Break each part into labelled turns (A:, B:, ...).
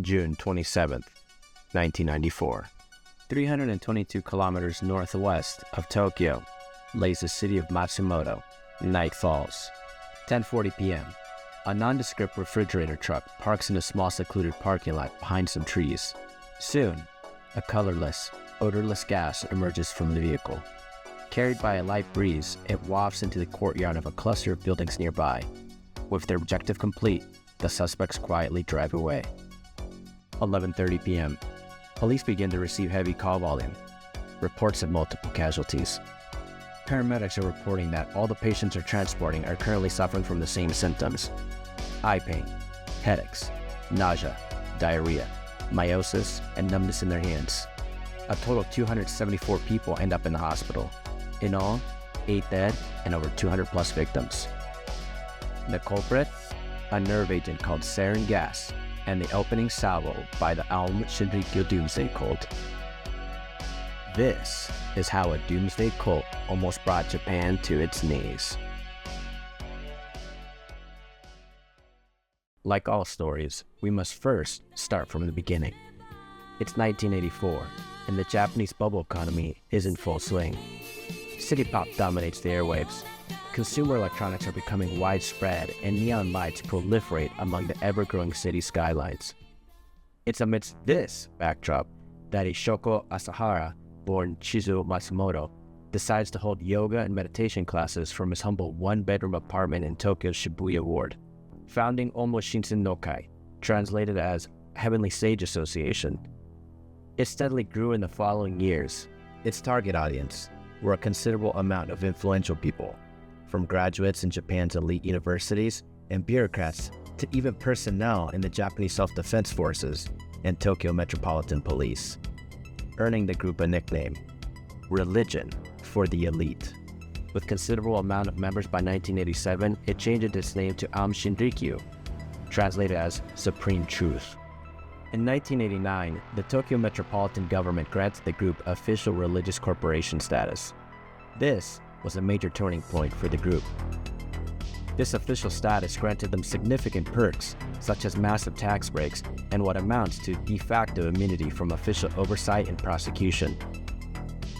A: June 27th, 1994. 322 kilometers northwest of Tokyo lays the city of Matsumoto. Night falls. 10:40 p.m. A nondescript refrigerator truck parks in a small secluded parking lot behind some trees. Soon, a colorless, odorless gas emerges from the vehicle. Carried by a light breeze, it wafts into the courtyard of a cluster of buildings nearby. With their objective complete, the suspects quietly drive away. 11:30 p.m. Police begin to receive heavy call volume. Reports of multiple casualties. Paramedics are reporting that all the patients are transporting are currently suffering from the same symptoms: eye pain, headaches, nausea, diarrhea, meiosis, and numbness in their hands. A total of 274 people end up in the hospital. In all, 8 dead and over 200 plus victims. The culprit? A nerve agent called sarin gas, and the opening salvo by the Aum Shinrikyo Doomsday cult. This is how a Doomsday cult almost brought Japan to its knees. Like all stories, we must first start from the beginning. It's 1984, and the Japanese bubble economy is in full swing. City pop dominates the airwaves. Consumer electronics are becoming widespread, and neon lights proliferate among the ever-growing city skylines. It's amidst this backdrop that Ishoko Asahara, born Shizu Matsumoto, decides to hold yoga and meditation classes from his humble one-bedroom apartment in Tokyo's Shibuya ward. Founding Aum Shinrikyo, translated as Heavenly Sage Association, it steadily grew in the following years. Its target audience were a considerable amount of influential people, from graduates in Japan's elite universities and bureaucrats to even personnel in the Japanese Self-Defense Forces and Tokyo Metropolitan Police, earning the group a nickname, Religion for the Elite. With considerable amount of members by 1987, it changed its name to Aum Shinrikyo, translated as Supreme Truth. In 1989, the Tokyo Metropolitan Government granted the group official religious corporation status. This was a major turning point for the group. This official status granted them significant perks, such as massive tax breaks and what amounts to de facto immunity from official oversight and prosecution.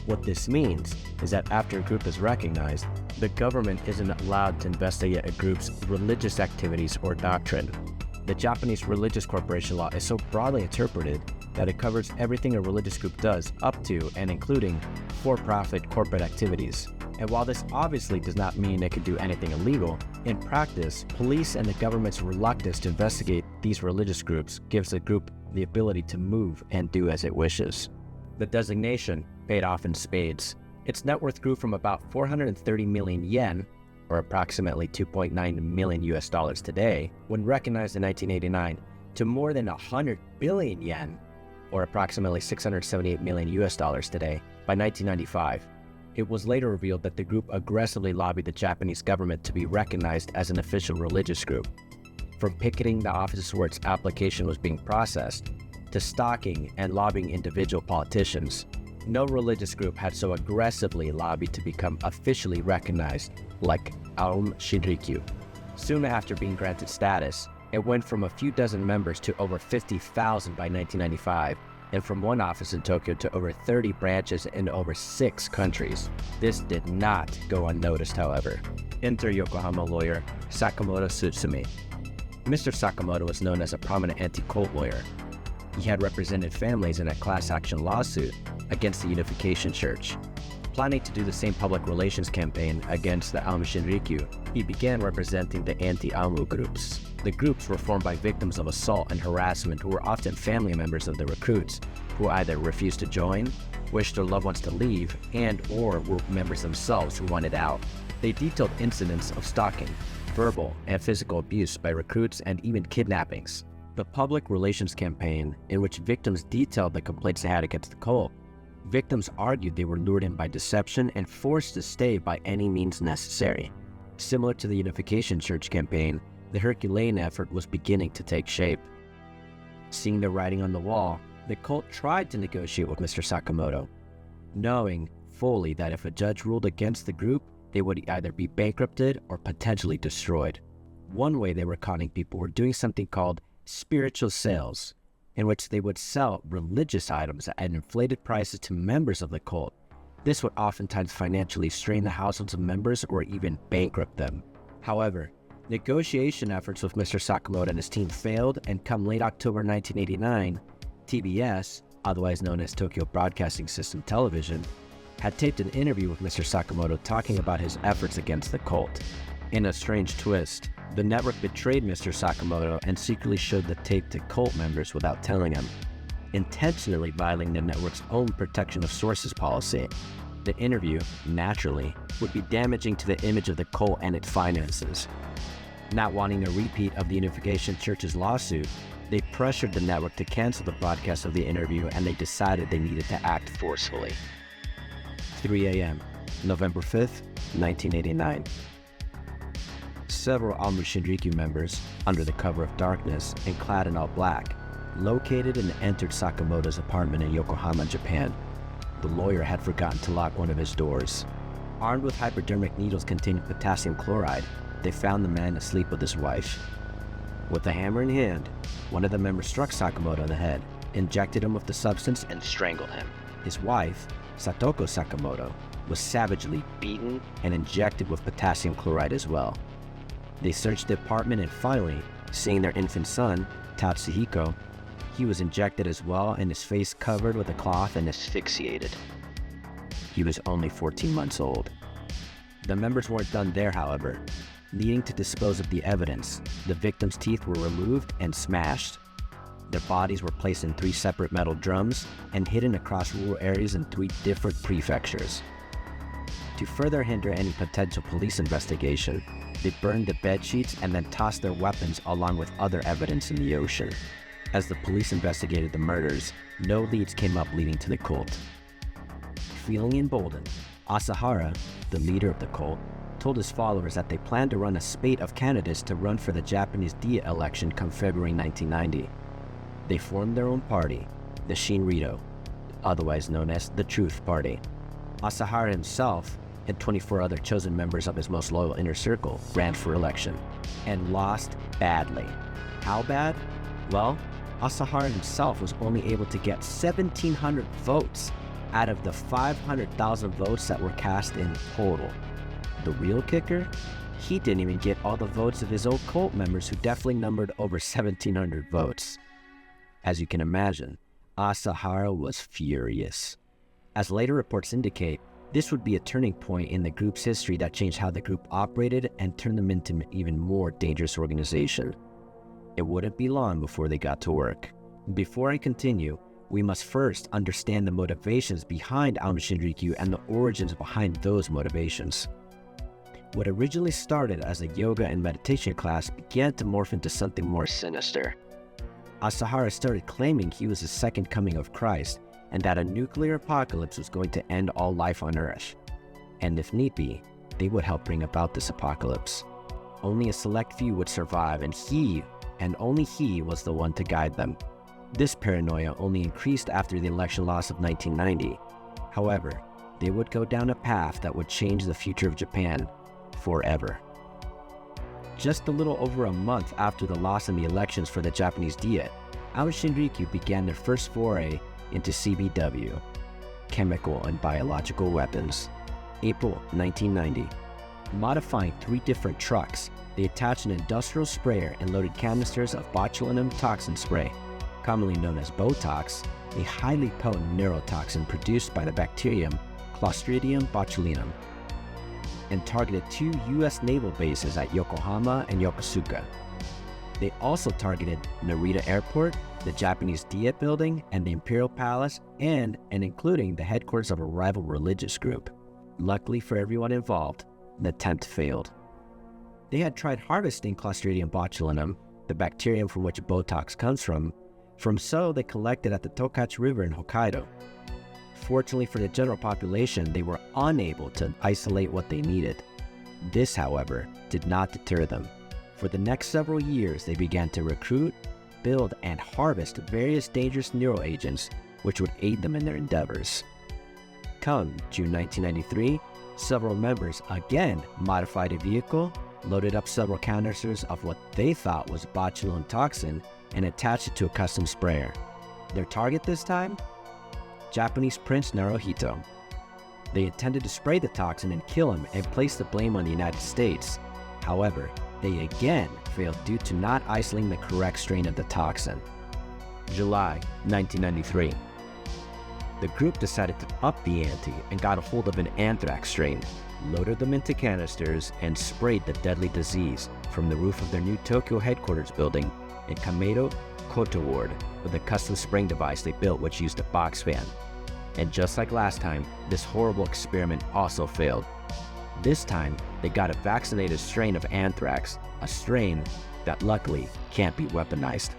A: What this means is that after a group is recognized, the government isn't allowed to investigate a group's religious activities or doctrine. The Japanese religious corporation law is so broadly interpreted that it covers everything a religious group does up to and including for-profit corporate activities. And while this obviously does not mean it could do anything illegal, in practice, police and the government's reluctance to investigate these religious groups gives the group the ability to move and do as it wishes. The designation paid off in spades. Its net worth grew from about 430 million yen, or approximately $2.9 million US today, when recognized in 1989, to more than 100 billion yen, or approximately $678 million US today, by 1995. It was later revealed that the group aggressively lobbied the Japanese government to be recognized as an official religious group. From picketing the offices where its application was being processed, to stalking and lobbying individual politicians, no religious group had so aggressively lobbied to become officially recognized like Aum Shinrikyo. Soon after being granted status, it went from a few dozen members to over 50,000 by 1995, and from one office in Tokyo to over 30 branches in over 6 countries. This did not go unnoticed, however. Enter Yokohama lawyer Sakamoto Tsutsumi. Mr. Sakamoto was known as a prominent anti-cult lawyer. He had represented families in a class action lawsuit against the Unification Church. Planning to do the same public relations campaign against the Aum Shinrikyo, he began representing the anti-Aumu groups. The groups were formed by victims of assault and harassment who were often family members of the recruits, who either refused to join, wished their loved ones to leave, and/or were members themselves who wanted out. They detailed incidents of stalking, verbal and physical abuse by recruits, and even kidnappings. The public relations campaign, in which victims detailed the complaints they had against the cult, victims argued they were lured in by deception and forced to stay by any means necessary. Similar to the Unification Church campaign, the Herculean effort was beginning to take shape. Seeing the writing on the wall, the cult tried to negotiate with Mr. Sakamoto, knowing fully that if a judge ruled against the group, they would either be bankrupted or potentially destroyed. One way they were conning people were doing something called spiritual sales, in which they would sell religious items at inflated prices to members of the cult. This would oftentimes financially strain the households of members or even bankrupt them. However, negotiation efforts with Mr. Sakamoto and his team failed, and come late October 1989, TBS, otherwise known as Tokyo Broadcasting System Television, had taped an interview with Mr. Sakamoto talking about his efforts against the cult. In a strange twist, the network betrayed Mr. Sakamoto and secretly showed the tape to cult members without telling him, intentionally violating the network's own protection of sources policy. The interview, naturally, would be damaging to the image of the cult and its finances. Not wanting a repeat of the Unification Church's lawsuit, they pressured the network to cancel the broadcast of the interview, and they decided they needed to act forcefully. 3 a.m., November 5th, 1989. Several Aum Shinrikyo members, under the cover of darkness and clad in all black, located and entered Sakamoto's apartment in Yokohama, Japan. The lawyer had forgotten to lock one of his doors. Armed with hypodermic needles containing potassium chloride, they found the man asleep with his wife. With a hammer in hand, one of the members struck Sakamoto on the head, injected him with the substance, and strangled him. His wife, Satoko Sakamoto, was savagely beaten and injected with potassium chloride as well. They searched the apartment, and finally, seeing their infant son, Tatsuhiko, he was injected as well, and his face covered with a cloth and asphyxiated. He was only 14 months old. The members weren't done there, however. Needing to dispose of the evidence, the victims' teeth were removed and smashed. Their bodies were placed in 3 separate metal drums and hidden across rural areas in 3 different prefectures. To further hinder any potential police investigation, they burned the bed sheets and then tossed their weapons along with other evidence in the ocean. As the police investigated the murders, no leads came up leading to the cult. Feeling emboldened, Asahara, the leader of the cult, told his followers that they planned to run a spate of candidates to run for the Japanese Diet election come February 1990. They formed their own party, the Shinrikyo, otherwise known as the Truth Party. Asahara himself and 24 other chosen members of his most loyal inner circle ran for election, and lost badly. How bad? Well, Asahara himself was only able to get 1,700 votes out of the 500,000 votes that were cast in total. The real kicker? He didn't even get all the votes of his old cult members, who definitely numbered over 1,700 votes. As you can imagine, Asahara was furious. As later reports indicate, this would be a turning point in the group's history that changed how the group operated and turned them into an even more dangerous organization. It wouldn't be long before they got to work. Before I continue, we must first understand the motivations behind Aum Shinrikyo and the origins behind those motivations. What originally started as a yoga and meditation class began to morph into something more sinister. Asahara started claiming he was the second coming of Christ, and that a nuclear apocalypse was going to end all life on Earth. And if need be, they would help bring about this apocalypse. Only a select few would survive, and he, and only he, was the one to guide them. This paranoia only increased after the election loss of 1990. However, they would go down a path that would change the future of Japan forever. Just a little over a month after the loss in the elections for the Japanese Diet, Aum Shinrikyo began their first foray into CBW, chemical and biological weapons. April 1990. Modifying 3 different trucks, they attached an industrial sprayer and loaded canisters of botulinum toxin spray, commonly known as Botox, a highly potent neurotoxin produced by the bacterium Clostridium botulinum, and targeted 2 U.S. naval bases at Yokohama and Yokosuka. They also targeted Narita Airport, the Japanese Diet Building, and the Imperial Palace, and including the headquarters of a rival religious group. Luckily for everyone involved, the attempt failed. They had tried harvesting Clostridium botulinum, the bacterium from which Botox comes from so they collected at the Tokachi River in Hokkaido. Fortunately for the general population, they were unable to isolate what they needed. This, however, did not deter them. For the next several years, they began to recruit, build, and harvest various dangerous neuroagents, which would aid them in their endeavors. Come June 1993, several members again modified a vehicle, loaded up several canisters of what they thought was botulinum toxin, and attached it to a custom sprayer. Their target this time? Japanese Prince Naruhito. They intended to spray the toxin and kill him and place the blame on the United States. However, they again failed due to not isolating the correct strain of the toxin. July 1993. The group decided to up the ante and got a hold of an anthrax strain, loaded them into canisters, and sprayed the deadly disease from the roof of their new Tokyo headquarters building in Kamedo, Koto Ward with a custom spraying device they built which used a box fan. And just like last time, this horrible experiment also failed. This time, they got a vaccinated strain of anthrax, a strain that luckily can't be weaponized.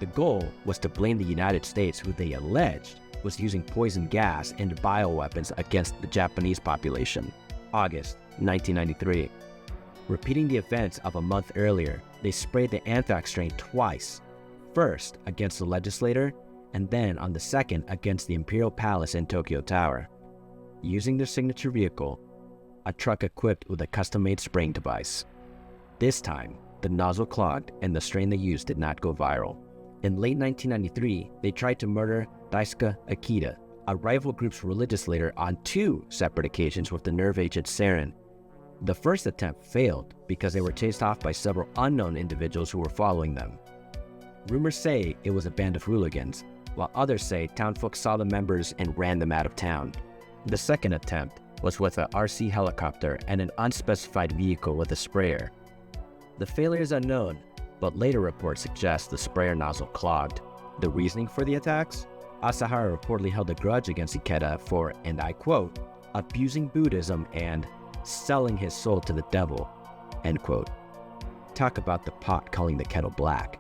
A: The goal was to blame the United States, who they alleged was using poison gas and bioweapons against the Japanese population. August 1993. Repeating the events of a month earlier, they sprayed the anthrax strain twice, first against the legislator, and then on the second against the Imperial Palace in Tokyo Tower. Using their signature vehicle, a truck equipped with a custom-made spraying device. This time, the nozzle clogged and the strain they used did not go viral. In late 1993, they tried to murder Daisuke Akita, a rival group's religious leader, on 2 separate occasions with the nerve agent sarin. The first attempt failed because they were chased off by several unknown individuals who were following them. Rumors say it was a band of hooligans, while others say townfolk saw the members and ran them out of town. The second attempt was with a RC helicopter and an unspecified vehicle with a sprayer. The failure is unknown, but later reports suggest the sprayer nozzle clogged. The reasoning for the attacks? Asahara reportedly held a grudge against Ikeda for, and I quote, abusing Buddhism and selling his soul to the devil, end quote. Talk about the pot calling the kettle black.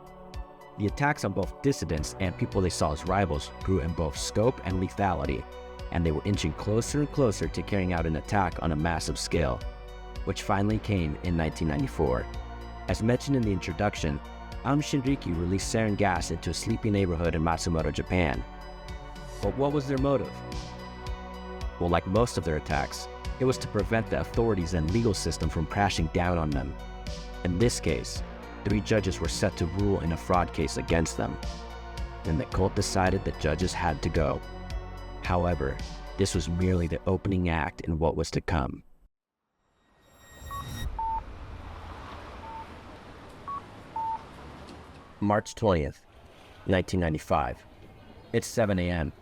A: The attacks on both dissidents and people they saw as rivals grew in both scope and lethality, and they were inching closer and closer to carrying out an attack on a massive scale, which finally came in 1994. As mentioned in the introduction, Aum Shinrikyo released sarin gas into a sleepy neighborhood in Matsumoto, Japan. But what was their motive? Well, like most of their attacks, it was to prevent the authorities and legal system from crashing down on them. In this case, 3 judges were set to rule in a fraud case against them, and the cult decided the judges had to go. However, this was merely the opening act in what was to come. March 20th, 1995. It's 7 a.m.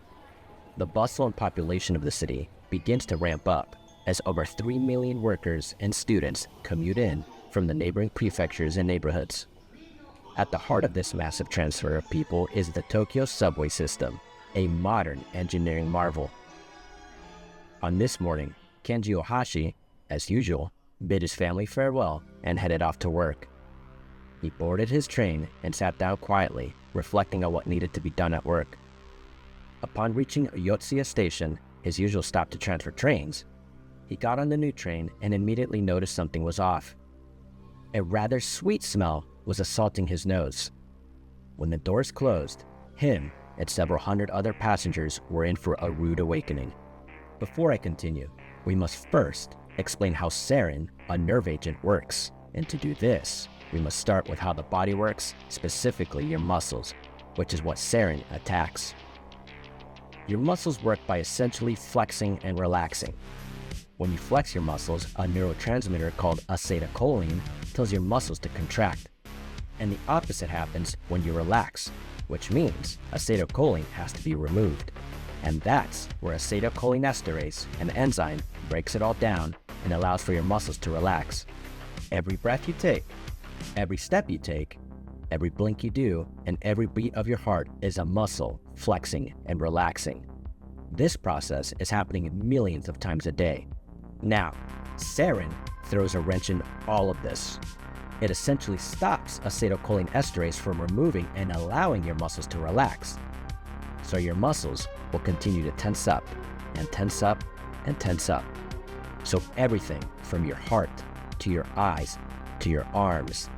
A: The bustle and population of the city begins to ramp up as over 3 million workers and students commute in from the neighboring prefectures and neighborhoods. At the heart of this massive transfer of people is the Tokyo subway system, a modern engineering marvel. On this morning, Kenji Ohashi, as usual, bid his family farewell and headed off to work. He boarded his train and sat down quietly, reflecting on what needed to be done at work. Upon reaching Yotsuya Station, his usual stop to transfer trains, he got on the new train and immediately noticed something was off. A rather sweet smell was assaulting his nose. When the doors closed, him and several hundred other passengers were in for a rude awakening. Before I continue, we must first explain how sarin, a nerve agent, works. And to do this, we must start with how the body works, specifically your muscles, which is what sarin attacks. Your muscles work by essentially flexing and relaxing. When you flex your muscles, a neurotransmitter called acetylcholine tells your muscles to contract. And the opposite happens when you relax, which means acetylcholine has to be removed. And that's where acetylcholinesterase, an enzyme, breaks it all down and allows for your muscles to relax. Every breath you take, every step you take, every blink you do, and every beat of your heart is a muscle flexing and relaxing. This process is happening millions of times a day. Now, sarin throws a wrench in all of this. It essentially stops acetylcholinesterase from removing and allowing your muscles to relax. So your muscles will continue to tense up and tense up and tense up. So everything from your heart to your eyes to your arms,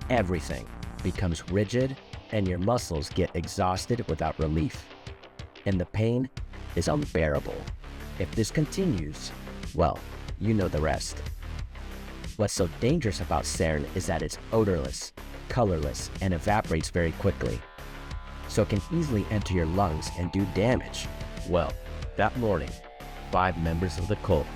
A: everything becomes rigid and your muscles get exhausted without relief. And the pain is unbearable. If this continues, well, you know the rest. What's so dangerous about sarin is that it's odorless. colorless, and evaporates very quickly, so it can easily enter your lungs and do damage. Well, that morning, 5 members of the cult,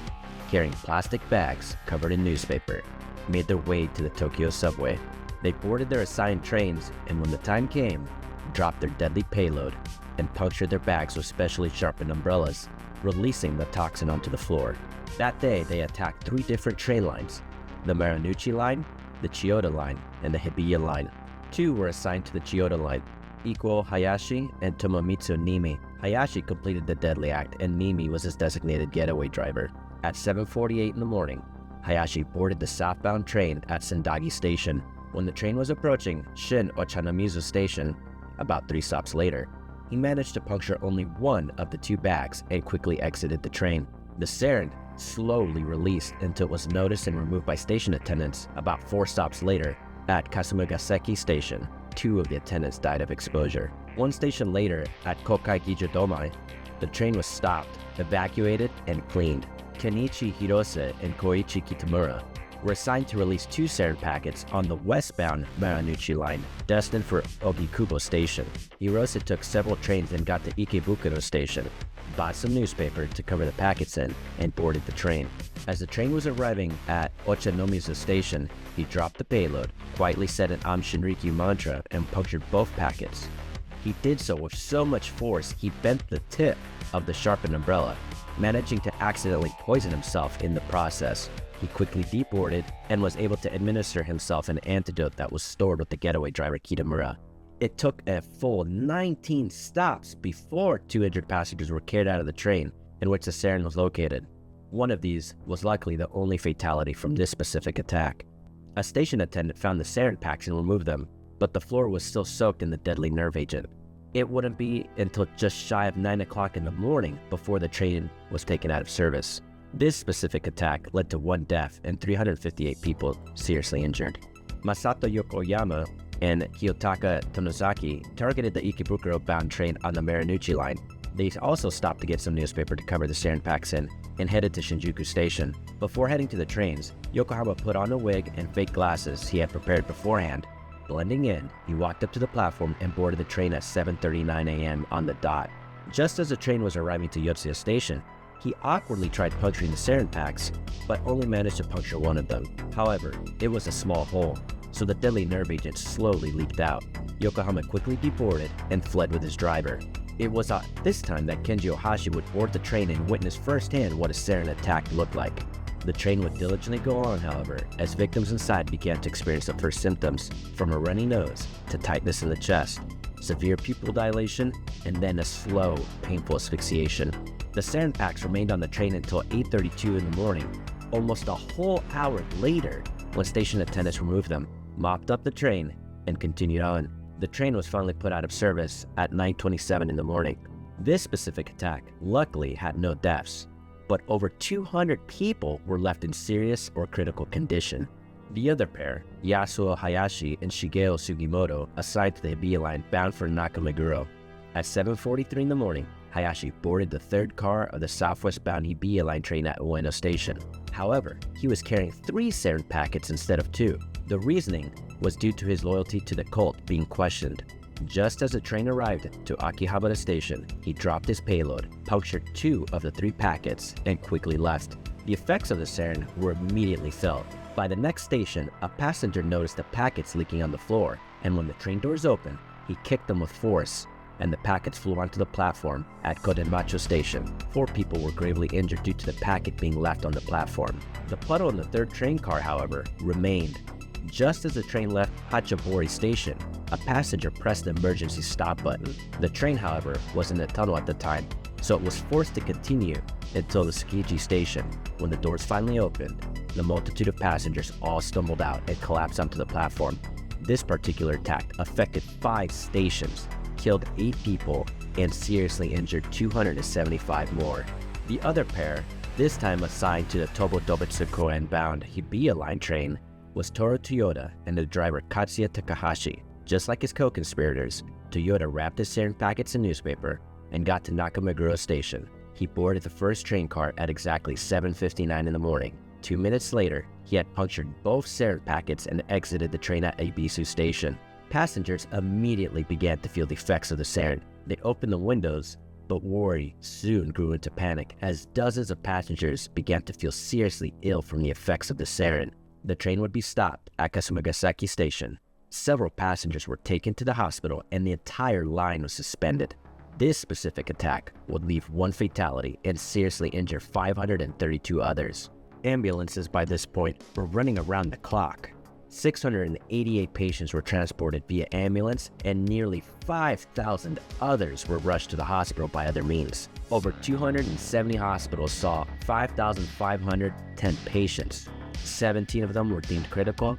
A: carrying plastic bags covered in newspaper, made their way to the Tokyo subway. They boarded their assigned trains, and when the time came, dropped their deadly payload and punctured their bags with specially sharpened umbrellas, releasing the toxin onto the floor. That day, they attacked 3 different train lines: the Marunouchi line, the Chiyoda line, and the Hibiya line. 2 were assigned to the Chiyoda line: Ikuo Hayashi and Tomomitsu Nimi. Hayashi completed the deadly act, and Nimi was his designated getaway driver. At 7:48 in the morning, Hayashi boarded the southbound train at Sendagi Station. When the train was approaching Shin Ochanomizu Station, about 3 stops later, he managed to puncture only 1 of the 2 bags and quickly exited the train. The sarin slowly released until it was noticed and removed by station attendants about 4 stops later at Kasumigaseki Station. 2 of the attendants died of exposure. 1 station later at Kokai Gijudomai, the train was stopped, evacuated, and cleaned. Kenichi Hirose and Koichi Kitamura were assigned to release 2 sarin packets on the westbound Marunouchi line, destined for Ogikubo Station. Hirose took several trains and got to Ikebukuro Station, bought some newspaper to cover the packets in, and boarded the train. As the train was arriving at Ochanomizu Station, he dropped the payload, quietly said an Aum Shinrikyo mantra, and punctured both packets. He did so with so much force he bent the tip of the sharpened umbrella, managing to accidentally poison himself in the process. He quickly deboarded and was able to administer himself an antidote that was stored with the getaway driver Kitamura. It took a full 19 stops before 2 injured passengers were carried out of the train in which the sarin was located. One of these was luckily the only fatality from this specific attack. A station attendant found the sarin packs and removed them, but the floor was still soaked in the deadly nerve agent. It wouldn't be until just shy of 9 o'clock in the morning before the train was taken out of service. This specific attack led to 1 death and 358 people seriously injured. Masato Yokoyama and Kiyotaka Tonozaki targeted the Ikebukuro-bound train on the Marunouchi line. They also stopped to get some newspaper to cover the sarin packs in and headed to Shinjuku Station. Before heading to the trains, Yokohama put on a wig and fake glasses he had prepared beforehand. Blending in, he walked up to the platform and boarded the train at 7:39 a.m. on the dot. Just as the train was arriving to Yotsuya Station, he awkwardly tried puncturing the sarin packs, but only managed to puncture 1 of them. However, it was a small hole, so the deadly nerve agent slowly leaked out. Yokohama quickly deboarded and fled with his driver. It was at this time that Kenji Ohashi would board the train and witness firsthand what a sarin attack looked like. The train would diligently go on, however, as victims inside began to experience the first symptoms, from a runny nose to tightness in the chest, severe pupil dilation, and then a slow, painful asphyxiation. The sarin packs remained on the train until 8:32 in the morning, almost a whole hour later, when station attendants removed them, mopped up the train, and continued on. The train was finally put out of service at 9:27 in the morning. This specific attack luckily had no deaths, but over 200 people were left in serious or critical condition. The other pair, Yasuo Hayashi and Shigeo Sugimoto, assigned to the Hibiya line bound for Nakameguro. At 7:43 in the morning, Hayashi boarded the 3rd car of the southwest-bound Hibiya line train at Ueno Station. However, he was carrying 3 sarin packets instead of 2. The reasoning was due to his loyalty to the cult being questioned. Just as the train arrived to Akihabara Station, he dropped his payload, punctured 2 of the 3 packets, and quickly left. The effects of the sarin were immediately felt. By the next station, a passenger noticed the packets leaking on the floor, and when the train doors opened, he kicked them with force, and the packets flew onto the platform at Kodenmacho Station. 4 people were gravely injured due to the packet being left on the platform. The puddle in the 3rd train car, however, remained. Just as the train left Hachibori Station, a passenger pressed the emergency stop button. The train, however, was in the tunnel at the time, so it was forced to continue until the Tsukiji Station. When the doors finally opened, the multitude of passengers all stumbled out and collapsed onto the platform. This particular attack affected 5 stations, killed 8 people, and seriously injured 275 more. The other pair, this time assigned to the Tobo Dobetsukoen bound Hibiya line train, was Toru Toyoda and the driver Katsuya Takahashi. Just like his co-conspirators, Toyoda wrapped his sarin packets in newspaper and got to Nakameguro Station. He boarded the first train car at exactly 7:59 in the morning. 2 minutes later, he had punctured both sarin packets and exited the train at Ebisu Station. Passengers immediately began to feel the effects of the sarin. They opened the windows, but worry soon grew into panic as dozens of passengers began to feel seriously ill from the effects of the sarin. The train would be stopped at Kasumigaseki Station. Several passengers were taken to the hospital and the entire line was suspended. This specific attack would leave 1 fatality and seriously injure 532 others. Ambulances by this point were running around the clock. 688 patients were transported via ambulance and nearly 5,000 others were rushed to the hospital by other means. Over 270 hospitals saw 5,510 patients. 17 of them were deemed critical,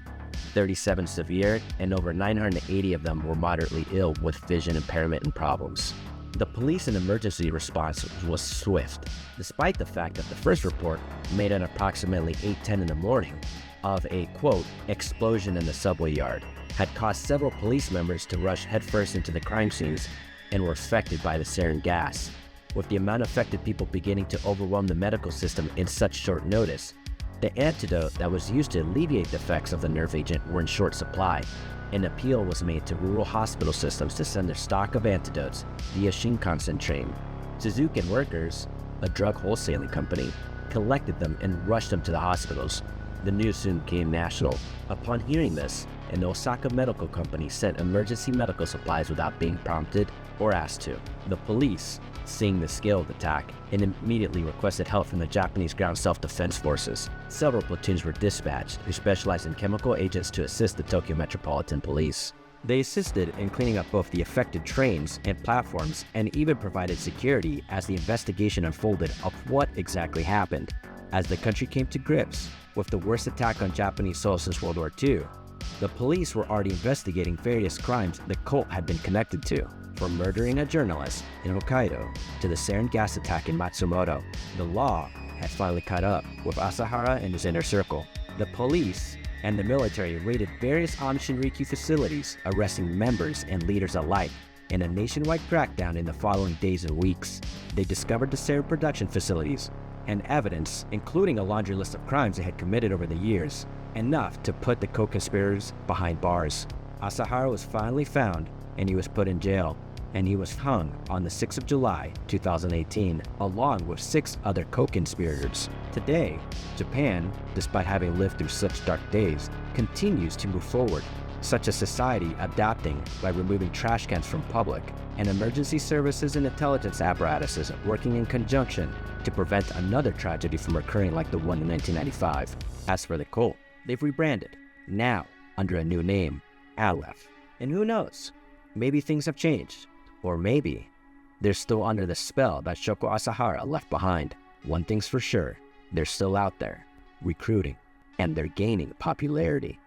A: 37 severe, and over 980 of them were moderately ill with vision impairment and problems. The police and emergency response was swift, despite the fact that the first report, made at approximately 8:10 in the morning, of a, quote, explosion in the subway yard, had caused several police members to rush headfirst into the crime scenes and were affected by the sarin gas. With the amount of affected people beginning to overwhelm the medical system in such short notice, the antidote that was used to alleviate the effects of the nerve agent were in short supply. An appeal was made to rural hospital systems to send their stock of antidotes via Shinkansen train. Suzuki workers, a drug wholesaling company, collected them and rushed them to the hospitals. The news soon became national. Upon hearing this, an Osaka medical company sent emergency medical supplies without being prompted or asked to. The police, seeing the scale of the attack, and immediately requested help from the Japanese ground self-defense forces. Several platoons were dispatched who specialized in chemical agents to assist the Tokyo Metropolitan Police. They assisted in cleaning up both the affected trains and platforms and even provided security as the investigation unfolded of what exactly happened. As the country came to grips with the worst attack on Japanese soil since World War II, the police were already investigating various crimes the cult had been connected to, from murdering a journalist in Hokkaido to the sarin gas attack in Matsumoto. The law had finally caught up with Asahara and his inner circle. The police and the military raided various Aum Shinrikyo facilities, arresting members and leaders alike. In a nationwide crackdown in the following days and weeks, they discovered the sarin production facilities and evidence, including a laundry list of crimes they had committed over the years, enough to put the co-conspirators behind bars. Asahara was finally found and he was put in jail, and he was hung on the 6th of July, 2018, along with 6 other co-conspirators. Today, Japan, despite having lived through such dark days, continues to move forward, such a society adapting by removing trash cans from public, and emergency services and intelligence apparatuses working in conjunction to prevent another tragedy from occurring like the one in 1995. As for the cult, they've rebranded, now under a new name, Aleph. And who knows, maybe things have changed. Or maybe they're still under the spell that Shoko Asahara left behind. One thing's for sure, they're still out there, recruiting, and they're gaining popularity.